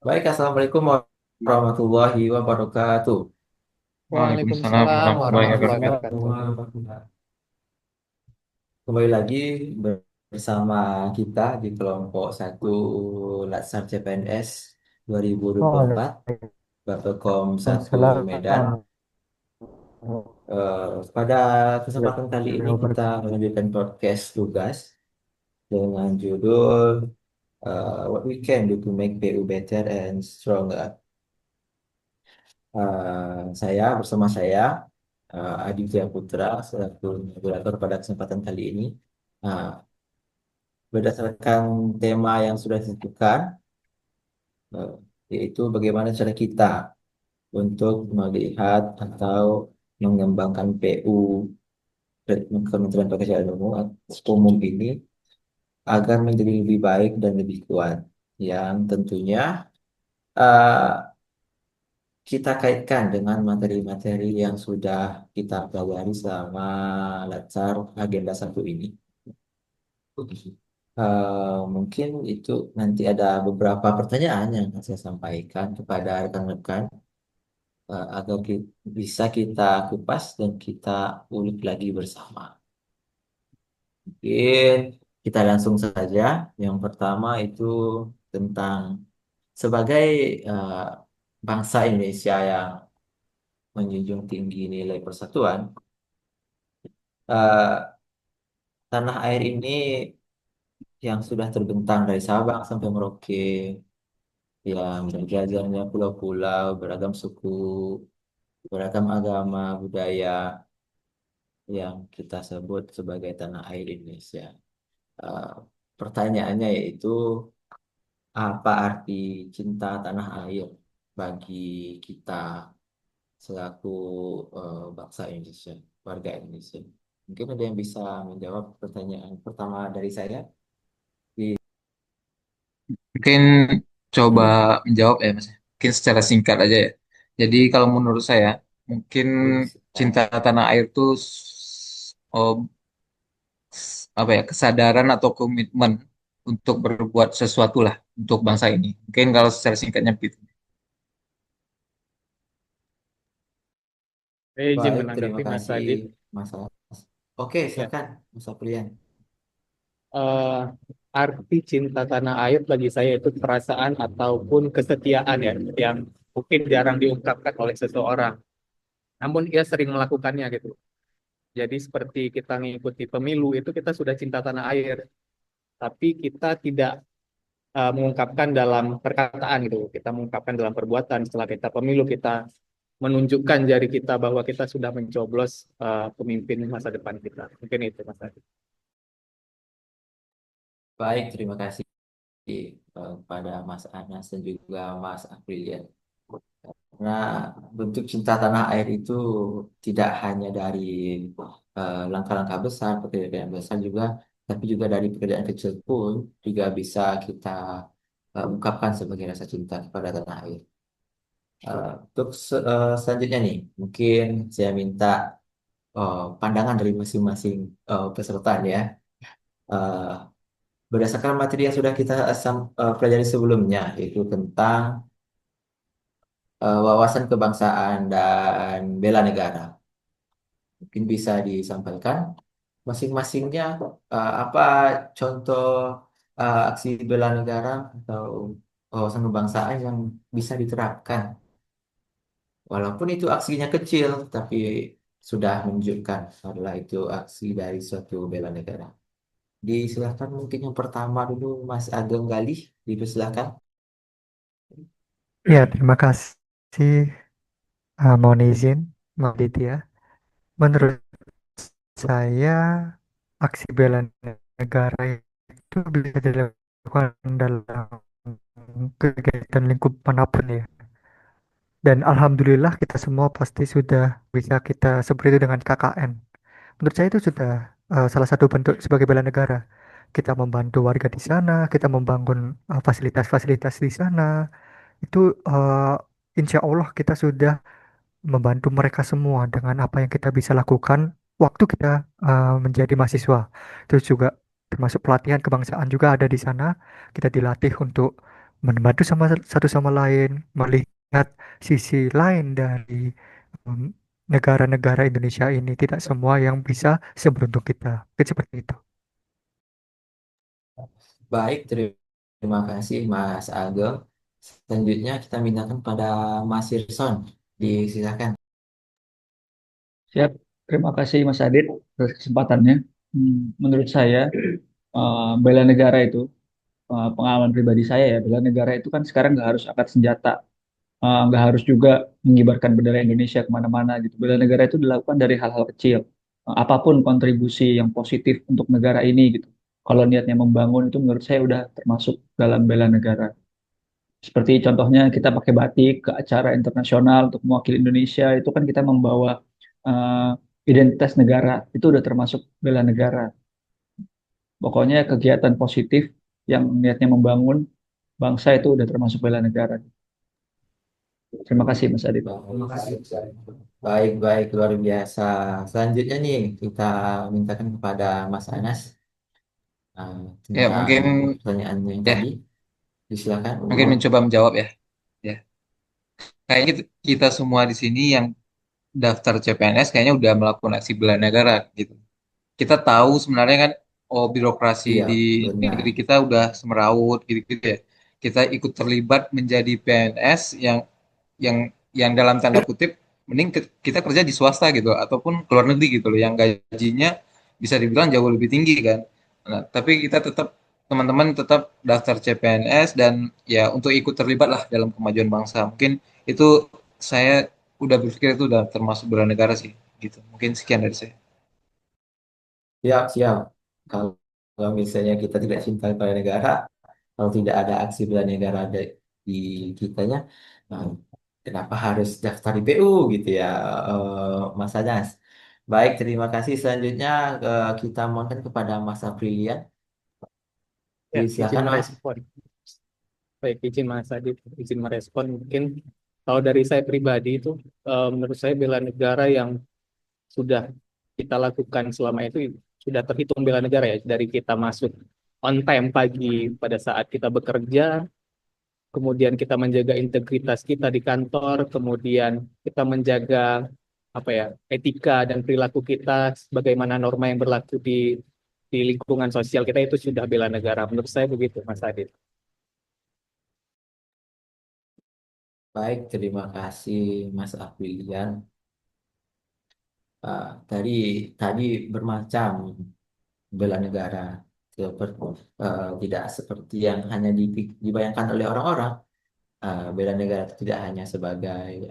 Baik, Assalamualaikum warahmatullahi wabarakatuh. Waalaikumsalam Waalaikumsalam warahmatullahi warahmatullahi wabarakatuh. wabarakatuh. Kembali lagi bersama kita di kelompok satu Latsar CPNS 2024, Bapelkom 1 Medan. Waalaikumsalam Pada kesempatan kali ini warahmatullahi kita wabarakatuh. melanjutkan podcast tugas dengan judul What We Can Do to Make PU Better and Stronger. Saya bersama saya Aditya Putra selaku moderator pada kesempatan kali ini. Nah, berdasarkan tema yang sudah ditentukan, eh, yaitu bagaimana cara kita untuk melihat atau mengembangkan PU Kementerian Pekerjaan Umum ini agar menjadi lebih baik dan lebih kuat. Yang tentunya eh, kita kaitkan dengan materi-materi yang sudah kita pelajari selama Latsar Agenda 1 ini. Mungkin itu nanti ada beberapa pertanyaan yang akan saya sampaikan kepada rekan-rekan agar bisa kita kupas dan kita ulik lagi bersama. Mungkin kita langsung saja. Yang pertama itu tentang sebagai eh, bangsa Indonesia yang menjunjung tinggi nilai persatuan, eh, tanah air ini yang sudah terbentang dari Sabang sampai Merauke, yang berjajarnya pulau-pulau, beragam suku, beragam agama, budaya yang kita sebut sebagai tanah air Indonesia. Eh, Pertanyaannya yaitu, apa arti cinta tanah air bagi kita selaku bangsa Indonesia, warga Indonesia? Mungkin ada yang bisa menjawab pertanyaan pertama dari saya? Di, Mungkin coba menjawab ya Mas. Mungkin secara singkat aja ya. Jadi kalau menurut saya, mungkin cinta silakan. tanah air itu apa ya, kesadaran atau komitmen untuk berbuat sesuatu lah untuk bangsa ini. Mungkin kalau secara singkatnya begitu. Saya izin Baik, terima menanggapi Mas kasih Adit. Mas. Oke, Ya, silakan Mas Aprian. eh, arti cinta tanah air bagi saya itu perasaan ataupun kesetiaan ya, yang mungkin jarang diungkapkan oleh seseorang. Namun ia sering melakukannya gitu. Jadi seperti kita mengikuti pemilu itu kita sudah cinta tanah air, tapi kita tidak mengungkapkan dalam perkataan gitu. Kita mengungkapkan dalam perbuatan. Setelah kita pemilu kita menunjukkan jari kita bahwa kita sudah mencoblos pemimpin masa depan kita. Mungkin itu Mas Adi. Baik, terima kasih kepada Mas Anas dan juga Mas Aprilia. Nah, bentuk cinta tanah air itu tidak hanya dari langkah-langkah besar, pekerjaan besar juga, tapi juga dari pekerjaan kecil pun juga bisa kita ungkapkan sebagai rasa cinta kepada tanah air. Untuk selanjutnya nih, mungkin saya minta pandangan dari masing-masing peserta nih ya. Eh, Berdasarkan materi yang sudah kita pelajari sebelumnya, yaitu tentang wawasan kebangsaan dan bela negara. Mungkin bisa disampaikan masing-masingnya apa contoh aksi bela negara atau wawasan kebangsaan yang bisa diterapkan. Walaupun itu aksinya kecil, tapi sudah menunjukkan adalah itu aksi dari suatu bela negara. Disilahkan mungkin yang pertama dulu Mas Ageng Galih, dipersilahkan. Ya, terima kasih. Mohon izin, Mbak Ditya. Menurut saya, aksi bela negara itu bisa dilakukan dalam kegiatan lingkup manapun ya. Dan alhamdulillah kita semua pasti sudah bisa kita seperti itu dengan KKN. Menurut saya itu sudah salah satu bentuk sebagai bela negara. Kita membantu warga di sana, kita membangun fasilitas-fasilitas di sana. Itu insya Allah kita sudah membantu mereka semua dengan apa yang kita bisa lakukan waktu kita menjadi mahasiswa. Terus juga termasuk pelatihan kebangsaan juga ada di sana. Kita dilatih untuk membantu sama satu sama lain, melihat sisi lain dari em, negara-negara Indonesia ini. Tidak semua yang bisa seberuntung kita. Mungkin seperti itu. Baik, terima kasih Mas Ageng. Selanjutnya kita mintakan pada Mas Hirson. Disilakan. Siap, terima kasih Mas Adit atas kesempatannya. Menurut saya, bela negara itu, pengalaman pribadi saya ya, bela negara itu kan sekarang nggak harus angkat senjata, nggak harus juga mengibarkan bendera Indonesia kemana-mana gitu. Bela negara itu dilakukan dari hal-hal kecil, apapun kontribusi yang positif untuk negara ini gitu. Kalau niatnya membangun itu menurut saya udah termasuk dalam bela negara. Seperti contohnya kita pakai batik ke acara internasional untuk mewakili Indonesia, itu kan kita membawa eh, identitas negara, itu udah termasuk bela negara. Pokoknya kegiatan positif yang niatnya membangun bangsa itu udah termasuk bela negara. Terima kasih Mas Adit. Baik, baik, luar biasa. Selanjutnya nih, kita mintakan kepada Mas Anas Ya tentang mungkin pertanyaan yang tadi. ya Disilakan. mungkin mencoba menjawab ya. Ya, kayaknya kita semua di sini yang daftar CPNS kayaknya udah melakukan aksi bela negara gitu. Kita tahu sebenarnya kan, oh birokrasi Iya, di benar. negeri kita udah semeraut gitu-gitu ya. Kita ikut terlibat menjadi PNS yang yang dalam tanda kutip mending kita kerja di swasta gitu ataupun ke luar negeri gitu loh yang gajinya bisa dibilang jauh lebih tinggi kan. Nah, tapi kita tetap teman-teman tetap daftar CPNS dan ya untuk ikut terlibat lah dalam kemajuan bangsa. Mungkin itu saya udah berpikir itu udah termasuk bela negara sih gitu. Mungkin sekian dari saya. Siap, siap. Kalau, kalau misalnya kita tidak cinta pada negara, kalau tidak ada aksi bela negara di kitanya, nah, kenapa harus daftar di PU gitu ya, Mas Anas? Baik, terima kasih. Selanjutnya kita mohonkan kepada Mas Aprilian. Ya, izin Silakan, Mas. merespon. Baik, izin Mas Adit, izin merespon. Mungkin kalau dari saya pribadi itu, menurut saya bela negara yang sudah kita lakukan selama itu sudah terhitung bela negara ya. Dari kita masuk on time pagi pada saat kita bekerja, kemudian kita menjaga integritas kita di kantor, kemudian kita menjaga apa ya etika dan perilaku kita, bagaimana norma yang berlaku di lingkungan sosial kita itu sudah bela negara. Menurut saya begitu, Mas Adit. Baik, terima kasih, Mas Aprilian. Tadi tadi bermacam bela negara seperti tidak seperti yang hanya dibayangkan oleh orang-orang. Bela negara itu tidak hanya sebagai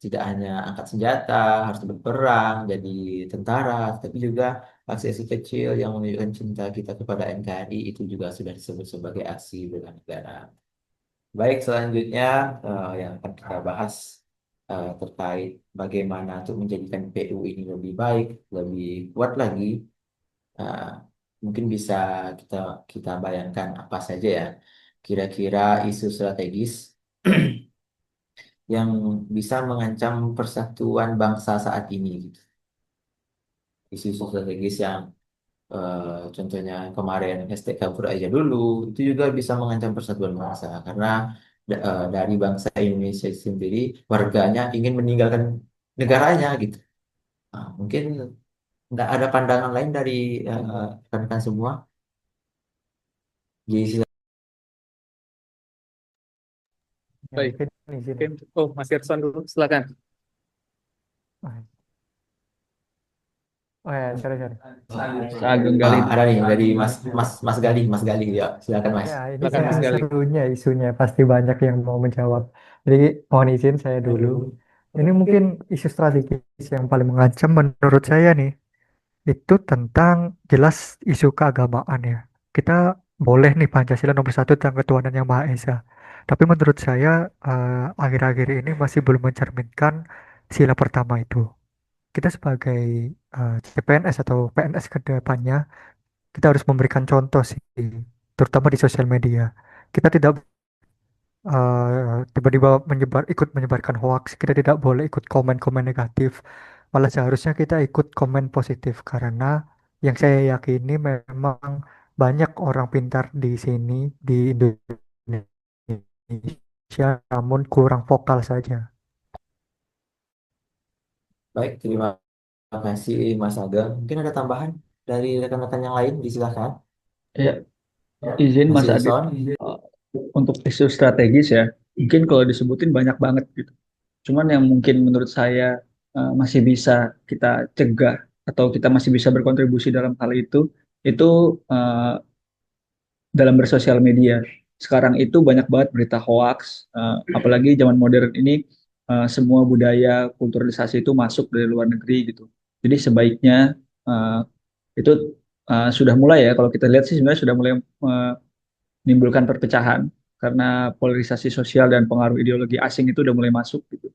tidak hanya angkat senjata harus berperang jadi tentara, tapi juga aksi-aksi kecil yang menunjukkan cinta kita kepada NKRI itu juga sudah disebut sebagai aksi bela negara. Baik, selanjutnya yang akan kita bahas terkait bagaimana untuk menjadikan PU ini lebih baik, lebih kuat lagi. Nah, mungkin bisa kita kita bayangkan apa saja ya kira-kira isu strategis yang bisa mengancam persatuan bangsa saat ini gitu. Isu-isu strategis yang contohnya kemarin hashtag kabur aja dulu itu juga bisa mengancam persatuan bangsa karena dari bangsa Indonesia sendiri warganya ingin meninggalkan negaranya gitu. Nah, mungkin nggak ada pandangan lain dari rekan-rekan semua. Jadi Ya, Baik, mungkin izin. mungkin oh Mas Irsan dulu, silakan. Oh, oh ya, sorry, sorry. Ageng Galih. Ada nih dari Mas Gali ya. Silakan Mas. Ya, ini Silakan Mas saking Gali. serunya isunya, pasti banyak yang mau menjawab. Jadi, mohon izin saya dulu. Ini mungkin isu strategis yang paling mengancam menurut saya nih, itu tentang jelas isu keagamaan ya. Kita boleh nih Pancasila nomor satu tentang ketuhanan yang Maha Esa. Tapi menurut saya akhir-akhir ini masih belum mencerminkan sila pertama itu. Kita sebagai CPNS atau PNS ke depannya, kita harus memberikan contoh sih, terutama di sosial media. Kita tidak tiba-tiba ikut menyebarkan hoax. Kita tidak boleh ikut komen-komen negatif. Malah seharusnya kita ikut komen positif karena yang saya yakini memang banyak orang pintar di sini di Indonesia Indonesia, namun kurang vokal saja. Baik, terima kasih Mas Ageng. Mungkin ada tambahan dari rekan-rekan yang lain, disilakan. Ya, izin Mas Mas Adit, Ilson. uh, untuk isu strategis ya, mungkin kalau disebutin banyak banget gitu. Cuman yang mungkin menurut saya masih bisa kita cegah atau kita masih bisa berkontribusi dalam hal itu uh, dalam bersosial media. Sekarang itu banyak banget berita hoax, apalagi zaman modern ini semua budaya kulturalisasi itu masuk dari luar negeri gitu. Jadi sebaiknya uh, itu sudah mulai ya, kalau kita lihat sih sebenarnya sudah mulai menimbulkan perpecahan karena polarisasi sosial dan pengaruh ideologi asing itu udah mulai masuk gitu.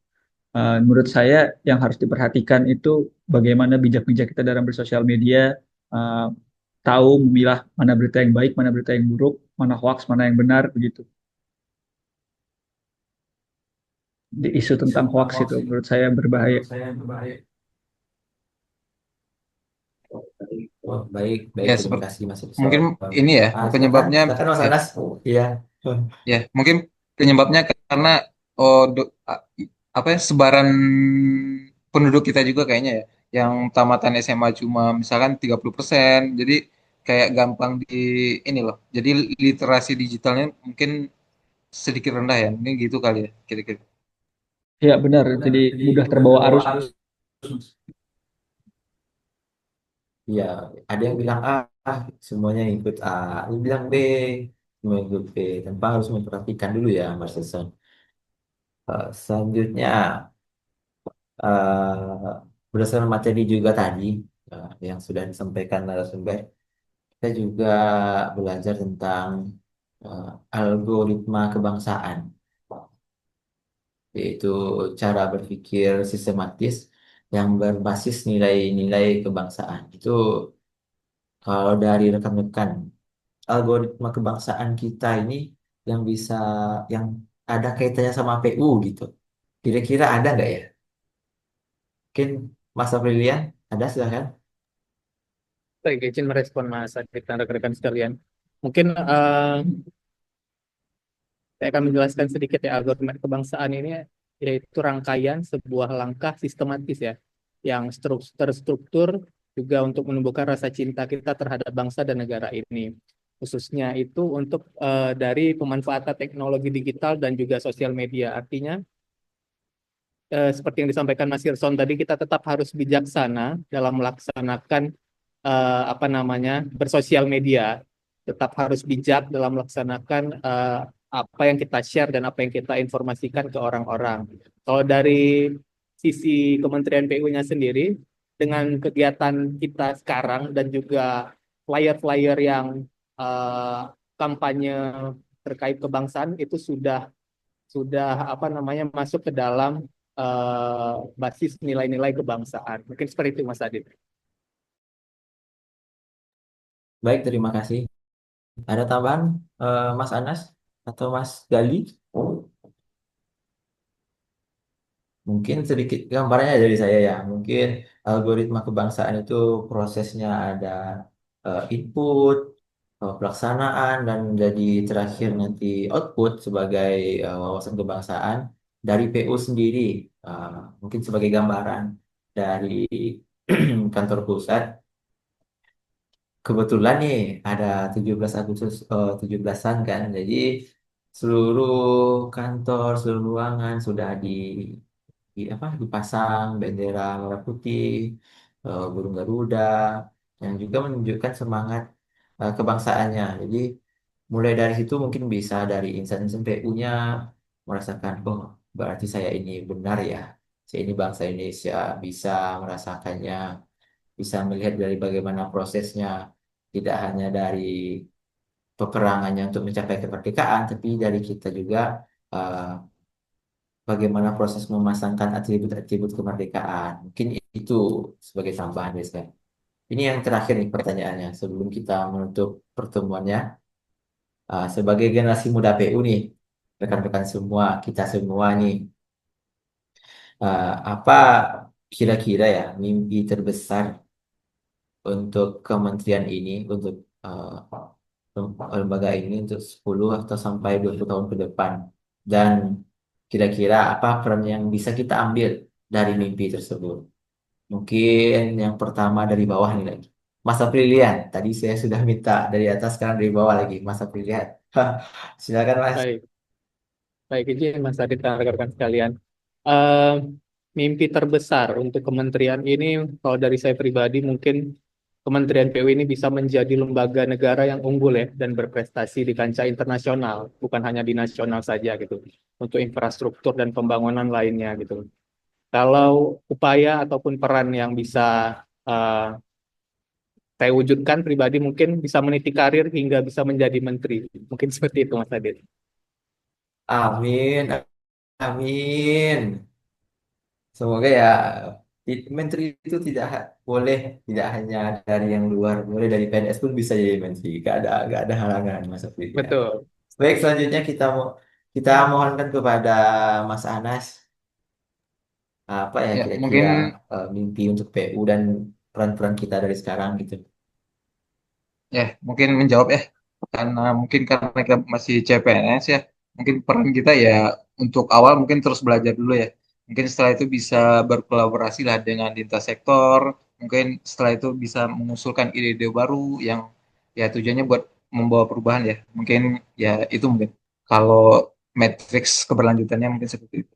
Menurut saya yang harus diperhatikan itu bagaimana bijak-bijak kita dalam bersosial media, uh, tahu memilah mana berita yang baik, mana berita yang buruk, mana hoax, mana yang benar begitu. Di isu tentang hoax itu menurut saya berbahaya. Oh, baik, baik. Ya, Terima seperti kasih Mas mungkin Ilson. ini ya Silakan, penyebabnya silakan Mas ya Anas. Iya. ya mungkin penyebabnya karena apa ya sebaran penduduk kita juga kayaknya ya yang tamatan SMA cuma misalkan 30%, jadi kayak gampang di ini loh, jadi literasi digitalnya mungkin sedikit rendah ya, mungkin gitu kali ya kira-kira. Ya benar, jadi mudah terbawa arus. Iya, ada yang bilang A, semuanya ikut A. Ada yang bilang B, semua ikut B. Tanpa harus memperhatikan dulu ya, Mas Ilson. Selanjutnya, berdasarkan materi juga tadi yang sudah disampaikan narasumber, kita juga belajar tentang eh, algoritma kebangsaan, yaitu cara berpikir sistematis yang berbasis nilai-nilai kebangsaan. Itu kalau dari rekan-rekan, algoritma kebangsaan kita ini yang bisa, yang ada kaitannya sama PU gitu. Kira-kira ada nggak ya? Mungkin Mas Aprilian, ada silahkan. Baik, izin merespon Mas Adit dan rekan-rekan sekalian. Mungkin saya akan menjelaskan sedikit ya algoritma kebangsaan ini yaitu rangkaian sebuah langkah sistematis ya yang terstruktur juga untuk menumbuhkan rasa cinta kita terhadap bangsa dan negara ini. Khususnya itu untuk dari pemanfaatan teknologi digital dan juga sosial media. Artinya seperti yang disampaikan Mas Hirson tadi, kita tetap harus bijaksana dalam melaksanakan apa namanya bersosial media, tetap harus bijak dalam melaksanakan apa yang kita share dan apa yang kita informasikan ke orang-orang. Kalau dari sisi Kementerian PU-nya sendiri, dengan kegiatan kita sekarang dan juga flyer-flyer yang eh, kampanye terkait kebangsaan itu sudah apa namanya masuk ke dalam basis nilai-nilai kebangsaan. Mungkin seperti itu Mas Adit. Baik, terima kasih. Ada tambahan, Mas Anas atau Mas Gali? Mungkin sedikit gambarnya dari saya ya. Mungkin algoritma kebangsaan itu prosesnya ada input, pelaksanaan, dan jadi terakhir nanti output sebagai wawasan kebangsaan dari PU sendiri. Eh, Mungkin sebagai gambaran dari kantor pusat. Kebetulan nih ada 17 Agustus 17-an kan. Jadi seluruh kantor, seluruh ruangan sudah apa dipasang bendera merah putih, burung Garuda yang juga menunjukkan semangat kebangsaannya. Jadi mulai dari situ mungkin bisa dari insan-insan PU-nya merasakan, oh berarti saya ini benar ya, saya ini bangsa Indonesia, bisa merasakannya, bisa melihat dari bagaimana prosesnya, tidak hanya dari peperangannya untuk mencapai kemerdekaan, tapi dari kita juga eh, bagaimana proses memasangkan atribut-atribut kemerdekaan. Mungkin itu sebagai tambahan dari saya. Ini yang terakhir nih pertanyaannya sebelum kita menutup pertemuannya. Sebagai generasi muda PU nih, rekan-rekan semua, kita semua nih, apa kira-kira ya mimpi terbesar untuk kementerian ini, untuk lembaga ini untuk 10 atau sampai 20 tahun ke depan? dan kira-kira apa peran yang bisa kita ambil dari mimpi tersebut. Mungkin yang pertama dari bawah nih lagi. Mas Aprilian, tadi saya sudah minta dari atas, sekarang dari bawah lagi. Mas Aprilian. Silakan Mas. Baik, baik izin Mas Adit dan rekan-rekan sekalian. Eh, Mimpi terbesar untuk kementerian ini, kalau dari saya pribadi mungkin Kementerian PU ini bisa menjadi lembaga negara yang unggul ya dan berprestasi di kancah internasional, bukan hanya di nasional saja gitu, untuk infrastruktur dan pembangunan lainnya gitu. Kalau upaya ataupun peran yang bisa eh, saya wujudkan pribadi mungkin bisa meniti karir hingga bisa menjadi menteri. Mungkin seperti itu Mas Adit. Amin. Amin. Semoga ya menteri itu boleh tidak hanya dari yang luar, boleh dari PNS pun bisa jadi menteri. Gak ada halangan Mas Aprilian. Betul. Baik, selanjutnya kita mohonkan kepada Mas Anas apa ya Ya, kira-kira mungkin mimpi untuk PU dan peran-peran kita dari sekarang gitu. ya mungkin menjawab ya karena mungkin karena kita masih CPNS ya mungkin peran kita ya untuk awal mungkin terus belajar dulu ya mungkin setelah itu bisa berkolaborasi lah dengan lintas sektor mungkin setelah itu bisa mengusulkan ide-ide baru yang ya tujuannya buat membawa perubahan ya mungkin ya itu mungkin kalau matriks keberlanjutannya mungkin seperti itu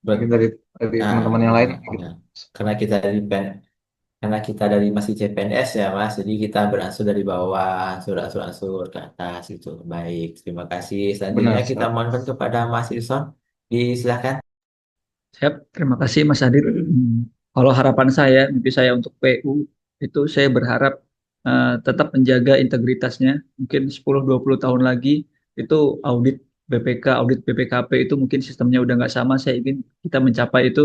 mungkin Ber- dari teman-teman yang lain benar, mungkin benar. Karena kita dari karena kita dari masih CPNS ya Mas, jadi kita beransur dari bawah, ansur-ansur ke atas itu. Baik, terima kasih. Selanjutnya benar kita sekali. mohonkan kepada Mas Ilson. Silakan. Siap, terima kasih Mas Adit. Kalau harapan saya, mimpi saya untuk PU itu saya berharap tetap menjaga integritasnya. Mungkin 10-20 tahun lagi itu audit BPK, audit BPKP itu mungkin sistemnya udah nggak sama. Saya ingin kita mencapai itu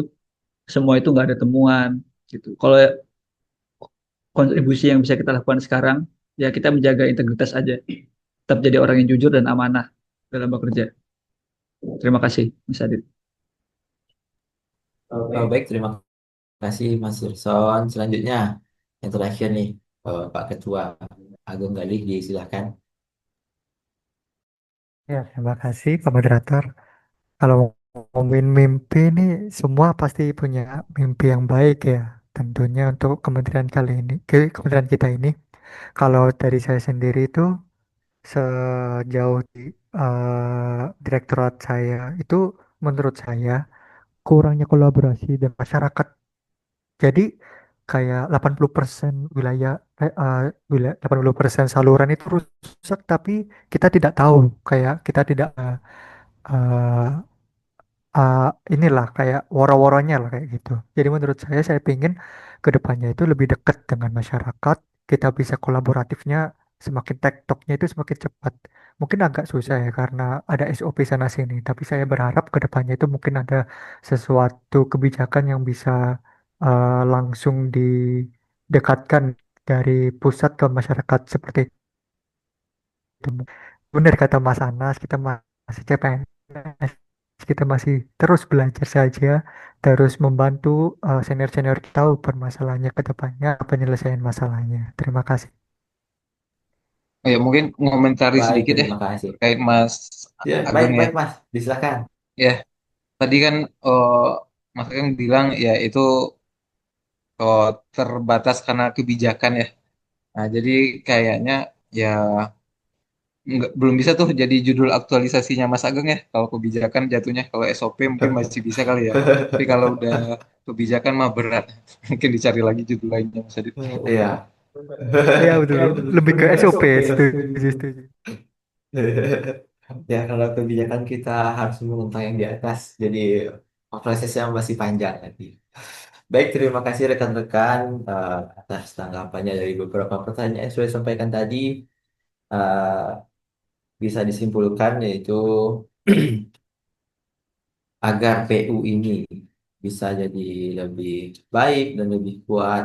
semua itu nggak ada temuan gitu. Kalau kontribusi yang bisa kita lakukan sekarang, ya kita menjaga integritas aja. Tetap jadi orang yang jujur dan amanah dalam bekerja. Terima kasih, Mas Adit. Baik, terima kasih Mas Ilson. Selanjutnya yang terakhir nih, Pak Ketua Agung Galih, silakan. Ya, terima kasih Pak Moderator. Kalau ngomongin mimpi ini, semua pasti punya mimpi yang baik ya. Tentunya untuk kementerian kali ini, kementerian kita ini. Kalau dari saya sendiri itu, sejauh di direktorat saya, itu menurut saya kurangnya kolaborasi dan masyarakat. Jadi kayak 80% wilayah, wilayah 80% saluran itu rusak, tapi kita tidak tahu, kayak kita tidak eh, uh, inilah kayak woro-woronya lah kayak gitu. Jadi menurut saya pingin ke depannya itu lebih dekat dengan masyarakat, kita bisa kolaboratifnya semakin tektoknya itu semakin cepat. Mungkin agak susah ya karena ada SOP sana sini, tapi saya berharap ke depannya itu mungkin ada sesuatu kebijakan yang bisa langsung didekatkan dari pusat ke masyarakat seperti itu. Benar kata Mas Anas, kita masih CPNS, kita masih terus belajar saja, terus membantu senior-senior kita tahu permasalahannya ke depannya, penyelesaian masalahnya. Terima kasih. Oh ya mungkin ngomentari Baik, sedikit ya terima kasih. terkait Mas Ya, baik, Ageng ya baik Mas. Silakan. ya tadi kan Mas Ageng bilang ya itu terbatas karena kebijakan ya. Nah, jadi kayaknya ya belum bisa tuh jadi judul aktualisasinya Mas Ageng ya. Kalau kebijakan jatuhnya kalau SOP mungkin masih bisa kali ya. Tapi kalau udah kebijakan mah berat. Mungkin dicari lagi judul lainnya Mas Adit. Iya. Ya betul, lebih ke Lebih ke SOP, SOP, setuju, setuju. setuju. Ya, kalau kebijakan kita harus menentang yang di atas, jadi prosesnya masih panjang nanti. Baik, terima kasih rekan-rekan atas tanggapannya dari beberapa pertanyaan yang sudah disampaikan tadi. Eh, Bisa disimpulkan yaitu agar PU ini bisa jadi lebih baik dan lebih kuat,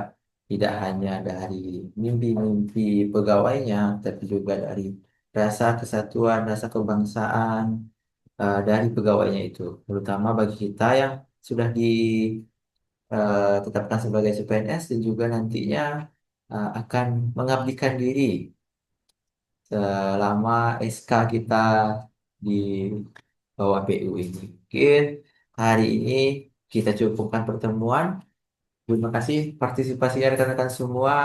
tidak hanya dari mimpi-mimpi pegawainya, tapi juga dari rasa kesatuan, rasa kebangsaan dari pegawainya itu, terutama bagi kita yang sudah ditetapkan sebagai CPNS dan juga nantinya akan mengabdikan diri selama SK kita bahwa PU ini. Mungkin hari ini kita cukupkan pertemuan. Terima kasih partisipasi rekan-rekan semua.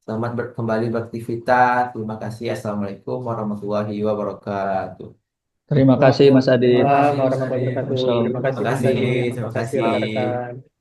Selamat kembali beraktivitas. Terima kasih. Assalamualaikum warahmatullahi wabarakatuh. Terima kasih Mas Adit. Terima kasih, Waalaikumsalam Mas Adi. warahmatullahi wabarakatuh. Wassalamualaikum Terima kasih Terima Mas kasih. Adi. Terima Terima kasih kasih. rekan-rekan.